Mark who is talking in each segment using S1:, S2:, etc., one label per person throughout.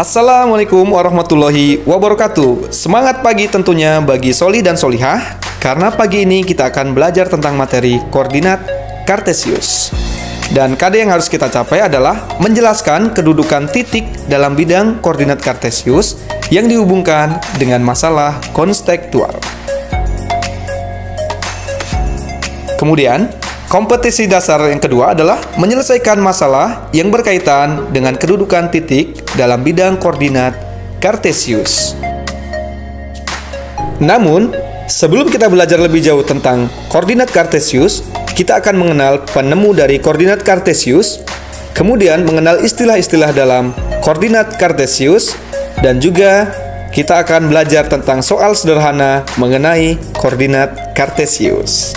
S1: Assalamualaikum warahmatullahi wabarakatuh. Semangat pagi tentunya bagi Soli dan Solihah, karena pagi ini kita akan belajar tentang materi koordinat Kartesius. Dan KD yang harus kita capai adalah menjelaskan kedudukan titik dalam bidang koordinat Kartesius yang dihubungkan dengan masalah konstektual. Kemudian, kompetisi dasar yang kedua adalah menyelesaikan masalah yang berkaitan dengan kedudukan titik dalam bidang koordinat Kartesius. Namun, sebelum kita belajar lebih jauh tentang koordinat Kartesius, kita akan mengenal penemu dari koordinat Kartesius, kemudian mengenal istilah-istilah dalam koordinat Kartesius, dan juga kita akan belajar tentang soal sederhana mengenai koordinat Kartesius.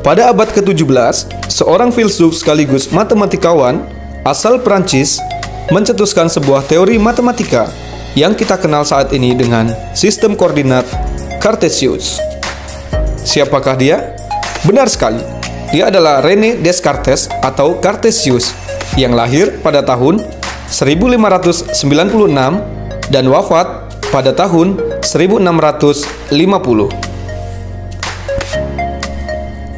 S1: Pada abad ke-17, seorang filsuf sekaligus matematikawan asal Prancis mencetuskan sebuah teori matematika yang kita kenal saat ini dengan sistem koordinat Kartesius. Siapakah dia? Benar sekali, dia adalah René Descartes atau Kartesius yang lahir pada tahun 1596 dan wafat pada tahun 1650.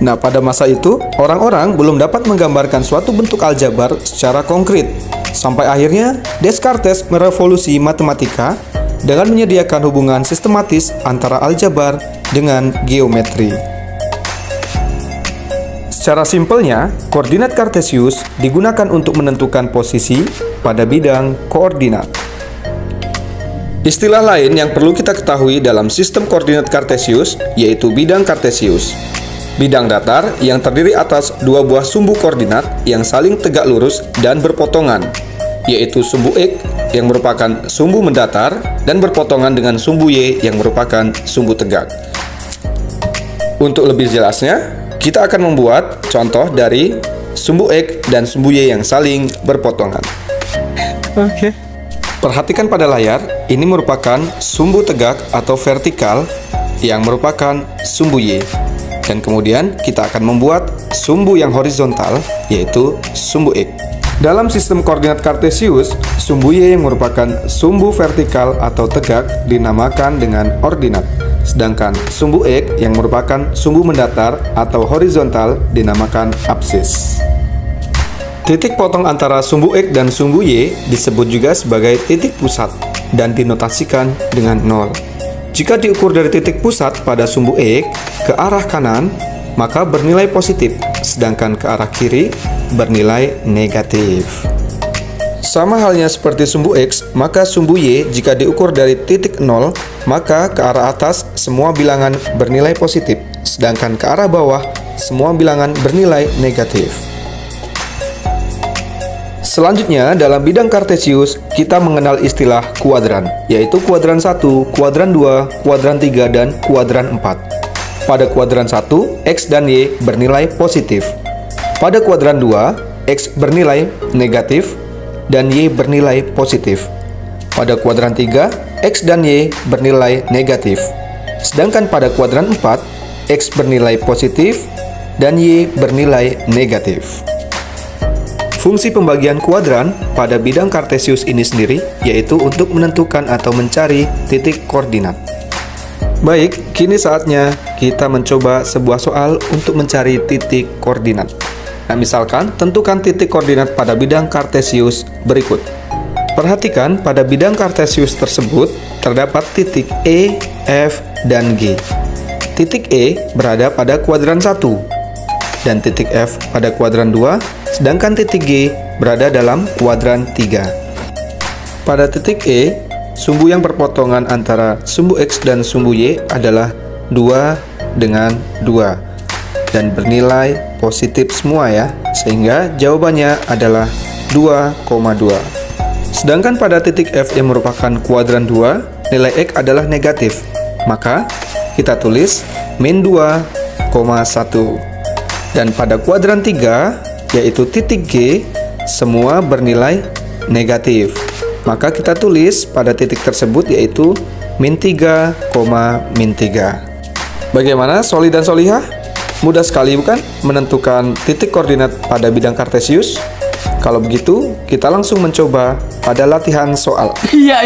S1: Nah, pada masa itu, orang-orang belum dapat menggambarkan suatu bentuk aljabar secara konkret. Sampai akhirnya, Descartes merevolusi matematika dengan menyediakan hubungan sistematis antara aljabar dengan geometri. Secara simpelnya, koordinat Kartesius digunakan untuk menentukan posisi pada bidang koordinat. Istilah lain yang perlu kita ketahui dalam sistem koordinat Kartesius yaitu bidang Kartesius. Bidang datar yang terdiri atas dua buah sumbu koordinat yang saling tegak lurus dan berpotongan, yaitu sumbu X yang merupakan sumbu mendatar dan berpotongan dengan sumbu Y yang merupakan sumbu tegak. Untuk lebih jelasnya, kita akan membuat contoh dari sumbu X dan sumbu Y yang saling berpotongan. Oke. Perhatikan pada layar, ini merupakan sumbu tegak atau vertikal yang merupakan sumbu Y. Dan kemudian kita akan membuat sumbu yang horizontal, yaitu sumbu X. Dalam sistem koordinat Kartesius, sumbu Y yang merupakan sumbu vertikal atau tegak dinamakan dengan ordinat, sedangkan sumbu X yang merupakan sumbu mendatar atau horizontal dinamakan absis. Titik potong antara sumbu X dan sumbu Y disebut juga sebagai titik pusat dan dinotasikan dengan 0. Jika diukur dari titik pusat pada sumbu X ke arah kanan, maka bernilai positif, sedangkan ke arah kiri bernilai negatif. Sama halnya seperti sumbu X, maka sumbu Y jika diukur dari titik 0, maka ke arah atas semua bilangan bernilai positif, sedangkan ke arah bawah semua bilangan bernilai negatif. Selanjutnya, dalam bidang Kartesius, kita mengenal istilah kuadran, yaitu kuadran 1, kuadran 2, kuadran 3, dan kuadran 4. Pada kuadran 1, X dan Y bernilai positif. Pada kuadran 2, X bernilai negatif, dan Y bernilai positif. Pada kuadran 3, X dan Y bernilai negatif. Sedangkan pada kuadran 4, X bernilai positif, dan Y bernilai negatif. Fungsi pembagian kuadran pada bidang Kartesius ini sendiri yaitu untuk menentukan atau mencari titik koordinat. Baik, kini saatnya kita mencoba sebuah soal untuk mencari titik koordinat. Nah, misalkan tentukan titik koordinat pada bidang Kartesius berikut. Perhatikan pada bidang Kartesius tersebut terdapat titik E, F, dan G. Titik E berada pada kuadran 1 dan titik F pada kuadran 2, sedangkan titik G berada dalam kuadran 3. Pada titik E, sumbu yang berpotongan antara sumbu X dan sumbu Y adalah 2 dengan 2 dan bernilai positif semua ya, sehingga jawabannya adalah 2,2. Sedangkan pada titik F yang merupakan kuadran 2, nilai X adalah negatif, maka kita tulis min 2,1. Dan pada kuadran 3, yaitu titik G, semua bernilai negatif. Maka kita tulis pada titik tersebut yaitu min 3, min 3. Bagaimana Soli dan Solihah? Mudah sekali bukan menentukan titik koordinat pada bidang Kartesius? Kalau begitu, kita langsung mencoba pada latihan soal.
S2: Iya.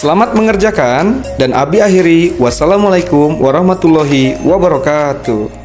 S1: Selamat mengerjakan, dan Abi akhiri. Wassalamualaikum warahmatullahi wabarakatuh.